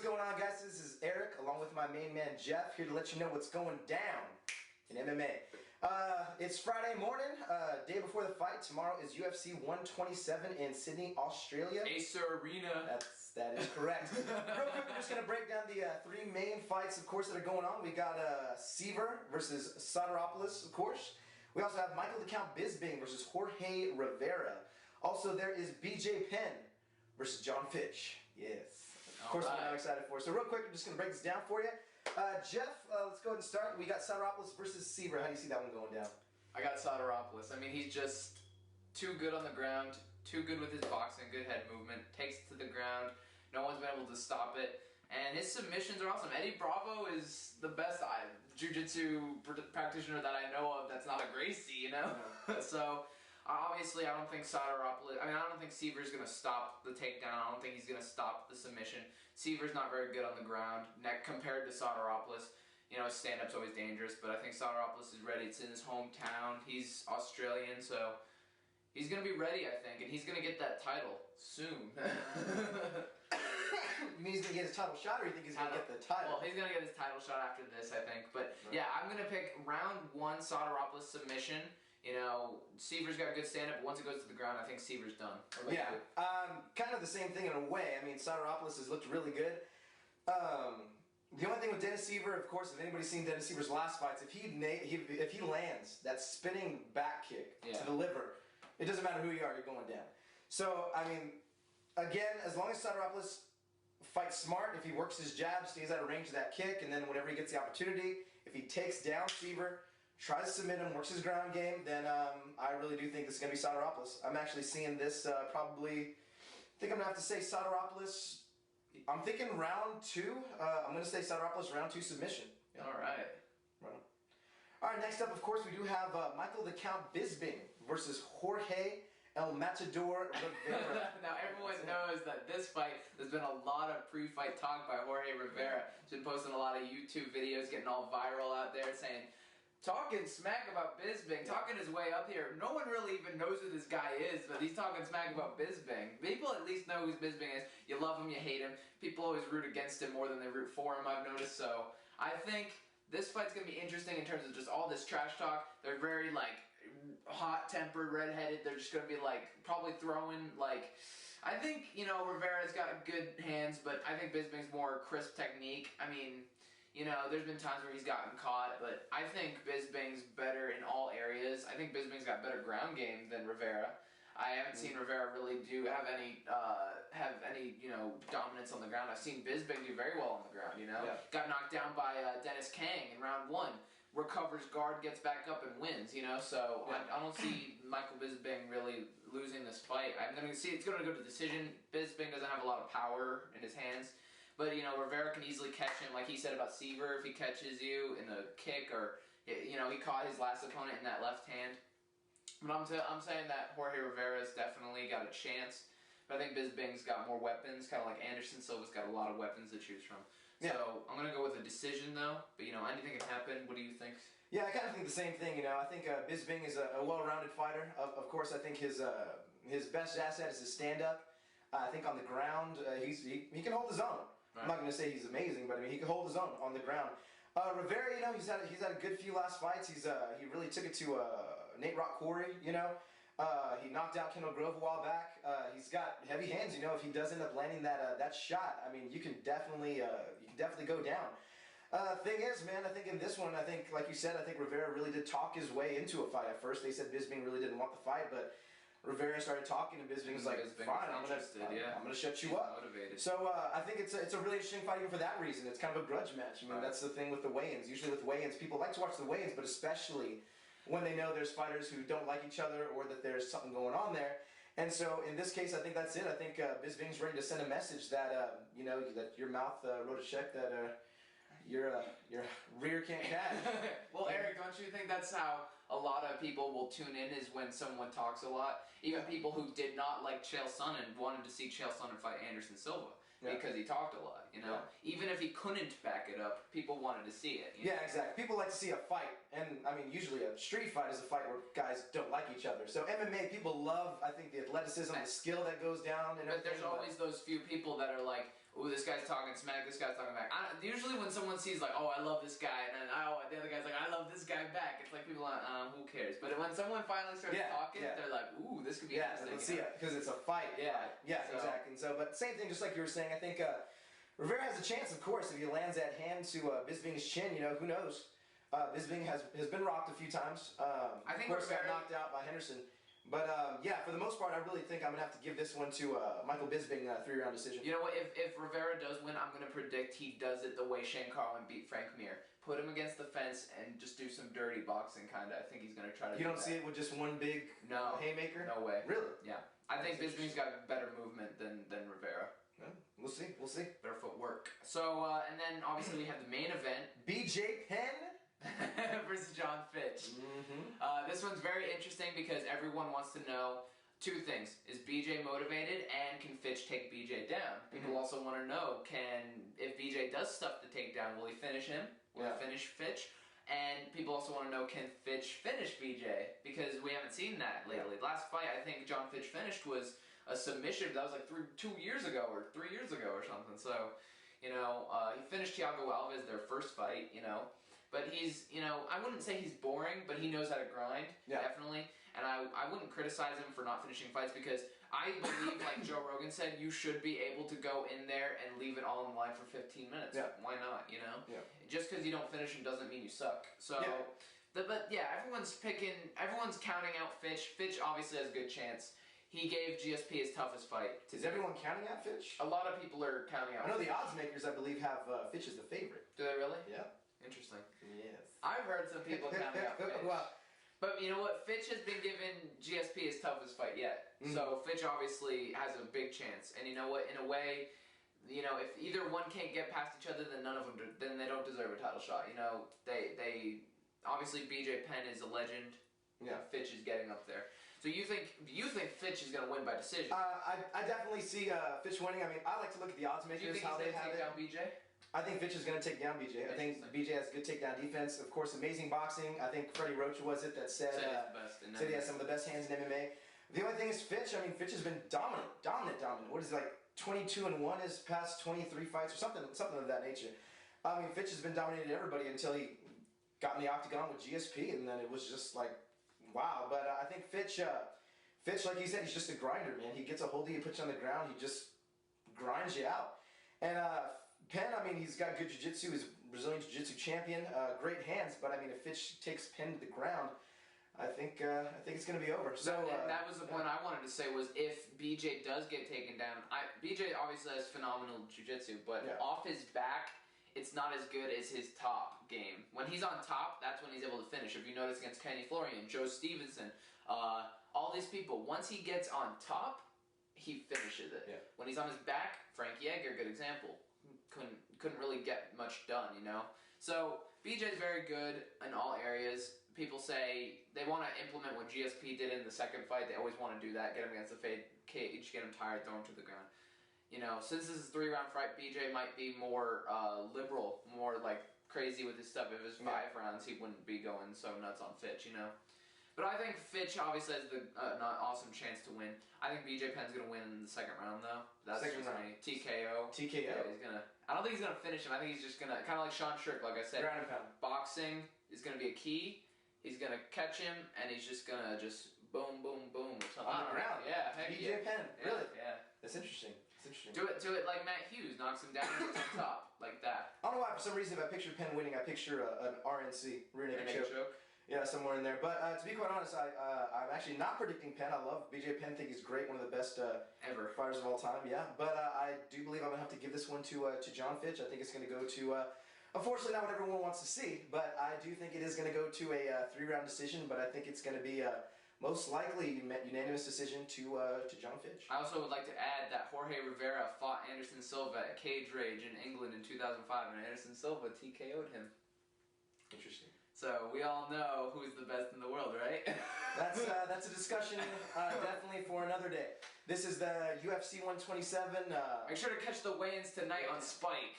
going on, guys? This is Eric, along with my main man Jeff, here to let you know what's going down in MMA. It's Friday morning, day before the fight. Tomorrow is UFC 127 in Sydney, Australia. Acer Arena. That is correct. Real quick, we're just going to break down the three main fights, of course, that are going on. We got Seaver versus Soteropoulos, of course. We also have Michael the Count Bisping versus Jorge Rivera. Also, there is BJ Penn versus John Fitch. Yes. Of course, I'm excited for it. So real quick, I'm just going to break this down for you. Jeff, let's go ahead and start. We got Soteropoulos versus Seaver. How do you see that one going down? I got Soteropoulos. I mean, he's just too good on the ground, too good with his boxing, good head movement, takes it to the ground. No one's been able to stop it. And his submissions are awesome. Eddie Bravo is the best jiu-jitsu practitioner that I know of that's not a Gracie, you know? So, obviously, I don't think Soteropoulos, I don't think Seaver's going to stop the takedown. I don't think he's going to stop the submission. Seaver's not very good on the ground compared to Soteropoulos. You know, his stand-up's always dangerous, but I think Soteropoulos is ready. It's in his hometown. He's Australian, so he's going to be ready, I think, and he's going to get that title soon. You mean he's going to get his title shot, or you think he's going to get the title? Well, he's going to get his title shot after this, I think. But, yeah, I'm going to pick round one Soteropoulos submission. You know, Seaver's got a good stand-up, but once it goes to the ground, I think Seaver's done. Yeah, kind of the same thing in a way. I mean, Soteropoulos has looked really good. The only thing with Dennis Seaver, of course, if anybody's seen Dennis Seaver's last fights, if he lands that spinning back kick to the liver, it doesn't matter who you are, you're going down. So, I mean, again, as long as Soteropoulos fights smart, if he works his jab, stays out of range of that kick, and then whenever he gets the opportunity, if he takes down Seaver, tries to submit him, works his ground game, then I really do think this is going to be Soteropoulos. I'm actually seeing this probably, I think I'm going to have to say Soteropoulos. I'm thinking round two. I'm going to say Soteropoulos round two submission. Yeah. All right. Right. All right, next up, of course, we do have Michael the Count Bisping versus Jorge El Matador Rivera. Now, everyone knows that this fight, there's been a lot of pre-fight talk by Jorge Rivera. He's been posting a lot of YouTube videos, getting all viral out there, saying, talking smack about Bisping, talking his way up here. No one really even knows who this guy is, but he's talking smack about Bisping. People at least know who Bisping is. You love him, you hate him. People always root against him more than they root for him, I've noticed. So I think this fight's going to be interesting in terms of just all this trash talk. They're very, like, hot-tempered, red-headed. They're just going to be, like, probably throwing, like... I think, you know, Rivera's got good hands, but I think Bisping's more crisp technique. I mean... You know, there's been times where he's gotten caught, but I think Bisping's better in all areas. I think Bisping's got better ground game than Rivera. I haven't seen Rivera really have any you know, dominance on the ground. I've seen Bisping do very well on the ground, you know. Yeah. Got knocked down by Dennis Kang in round one. Recovers guard, gets back up, and wins, you know. So I don't see Michael Bisping really losing this fight. I'm going to see it's going to go to decision. Bisping doesn't have a lot of power in his hands. But, you know, Rivera can easily catch him, like he said about Seaver, if he catches you in the kick, or, you know, he caught his last opponent in that left hand. But I'm saying that Jorge Rivera's definitely got a chance. But I think Bisping's got more weapons, kind of like Anderson Silva's got a lot of weapons to choose from. Yeah. So I'm going to go with a decision, though. But, you know, anything can happen. What do you think? Yeah, I kind of think the same thing, you know. I think Bisping is a well-rounded fighter. Of course, I think his best asset is his stand-up. I think on the ground, he can hold his own. Right. I'm not going to say he's amazing, but I mean he can hold his own on the ground. Rivera, you know, he's had a good few last fights. He really took it to Nate Rock Corey, you know. He knocked out Kendall Grove a while back. He's got heavy hands, you know. If he does end up landing that shot, I mean, you can definitely go down. Thing is, man, I think in this one, I think like you said, I think Rivera really did talk his way into a fight. At first, they said Bisping really didn't want the fight, but Rivera started talking, and Bisping was like, "Fine, I'm gonna shut you up." Motivated. So I think it's a really interesting fight even for that reason. It's kind of a grudge match. I mean, that's the thing with the weigh-ins. Usually with weigh-ins, people like to watch the weigh-ins, but especially when they know there's fighters who don't like each other or that there's something going on there. And so in this case, I think that's it. I think Bisping's ready to send a message that you know, that your mouth wrote a check that. Your rear can't catch. Well, Eric, don't you think that's how a lot of people will tune in, is when someone talks a lot? Even people who did not like Chael Sonnen wanted to see Chael Sonnen fight Anderson Silva because he talked a lot, you know? Even if he couldn't back it up, people wanted to see it. You know? Exactly. People like to see a fight, and I mean, usually a street fight is a fight where guys don't like each other. So MMA, people love, I think, the athleticism, the skill that goes down. And but there's always those few people that are like, ooh, this guy's talking smack, this guy's talking back. Usually when someone sees like, oh, I love this guy, and then the other guy's like, I love this guy back, it's like people are like, who cares? But when someone finally starts talking, they're like, ooh, this could be interesting. Let's see it, because it's a fight. Yeah, so. Exactly. And so, but same thing, just like you were saying, I think Rivera has a chance, of course, if he lands that hand to Bisping's chin, who knows? Bisping has been rocked a few times. I think of course, got knocked out by Henderson. But for the most part, I really think I'm going to have to give this one to Michael Bisping, 3-round decision. You know what, if Rivera does win, I'm going to predict he does it the way Shane Carwin beat Frank Mir. Put him against the fence and just do some dirty boxing, kind of. I think he's going to try to do that. You don't see it with just one big haymaker? No way. Really? Yeah. I think Bisping's got better movement than Rivera. Yeah, we'll see. Better footwork. So, and then obviously we have the main event. BJ Penn versus John Fitch. This one's very interesting because everyone wants to know two things. Is BJ motivated, and can Fitch take BJ down? People also want to know, if BJ does stuff to take down, will he finish him? Will he finish Fitch? And people also want to know, can Fitch finish BJ? Because we haven't seen that lately. Last fight I think John Fitch finished was a submission. That was like 2 years ago or 3 years ago or something. So, he finished Thiago Alves their first fight, But he's, I wouldn't say he's boring, but he knows how to grind, definitely. And I wouldn't criticize him for not finishing fights because I believe, like Joe Rogan said, you should be able to go in there and leave it all on the line for 15 minutes. Yeah. Why not, Yeah. Just because you don't finish him doesn't mean you suck. So, everyone's counting out Fitch. Fitch obviously has a good chance. He gave GSP his toughest fight. Is everyone counting out Fitch? A lot of people are counting out I know Fitch. The odds makers, I believe, have Fitch as the favorite. Do they really? Yeah. Interesting. Yes. I've heard some people counting out Fitch. Well, but you know what? Fitch has been given GSP his toughest fight yet. So Fitch obviously has a big chance. And you know what? In a way, if either one can't get past each other, then none of them then they don't deserve a title shot. They obviously BJ Penn is a legend. Yeah. Fitch is getting up there. So you think Fitch is going to win by decision? I definitely see Fitch winning. I mean, I like to look at the odds makers. Do you think how he's they have take it. down BJ? I think Fitch is going to take down BJ. I think BJ has good takedown defense. Of course, amazing boxing. I think Freddie Roach was it that said he has some of the best hands in MMA. The only thing is Fitch. I mean, Fitch has been dominant. What is it, like 22-1 his past 23 fights or something of that nature. I mean, Fitch has been dominating everybody until he got in the octagon with GSP, and then it was just like, wow. But I think Fitch, like you said, he's just a grinder, man. He gets a hold of you, puts you on the ground, he just grinds you out. And Penn, I mean, he's got good jiu-jitsu. He's a Brazilian jiu-jitsu champion. Great hands, but I mean, if Fitch takes Penn to the ground, I think it's going to be over. So and that was the point I wanted to say was if BJ does get taken down, BJ obviously has phenomenal jiu-jitsu, but off his back, it's not as good as his top game. When he's on top, that's when he's able to finish. If you notice against Kenny Florian, Joe Stevenson, all these people, once he gets on top, he finishes it. Yeah. When he's on his back, Frank Yeager, good example, couldn't really get much done, So BJ's very good in all areas. People say they want to implement what GSP did in the second fight. They always want to do that, get him against the fade cage, get him tired, throw him to the ground. Since this is a 3-round fight, BJ might be more liberal, more like crazy with his stuff. If it was 5 rounds, he wouldn't be going so nuts on Fitch, But I think Fitch obviously has an awesome chance to win. I think BJ Penn's going to win in the second round, though. That's second just round. me. TKO. Yeah, he's going to... I don't think he's going to finish him. I think he's just going to... Kind of like Sean Strick, like I said. Ground and pound. Boxing is going to be a key. He's going to catch him, and he's just going to boom, boom, boom. Or something. On the ground. Yeah. BJ Penn. Really? Yeah. That's interesting. Do it like Matt Hughes. Knocks him down and gets on top. Like that. I don't know why, for some reason, if I picture Penn winning, I picture an RNC. Rear naked choke. Yeah, somewhere in there. But to be quite honest, I'm actually not predicting Penn. I love BJ Penn. Think he's great, one of the best ever fighters of all time. Yeah, but I do believe I'm gonna have to give this one to John Fitch. I think it's gonna go to. Unfortunately, not what everyone wants to see, but I do think it is gonna go to a 3-round decision. But I think it's gonna be most likely unanimous decision to John Fitch. I also would like to add that Jorge Rivera fought Anderson Silva at Cage Rage in England in 2005, and Anderson Silva TKO'd him. Interesting. So we all know who's the best in the world, right? That's a discussion definitely for another day. This is the UFC 127. Make sure to catch the weigh-ins tonight on Spike.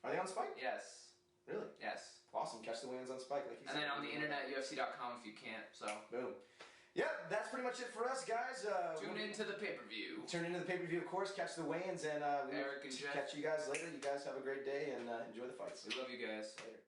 Are they on Spike? Yes. Really? Yes. Awesome. Catch the weigh-ins on Spike, like you said. And then on the internet, UFC.com if you can't. So. Boom. Yep, that's pretty much it for us, guys. Tune into the pay-per-view. Tune into the pay-per-view, of course. Catch the weigh-ins, and Eric and Geoff. catch you guys later. You guys have a great day, and enjoy the fights. We love you guys.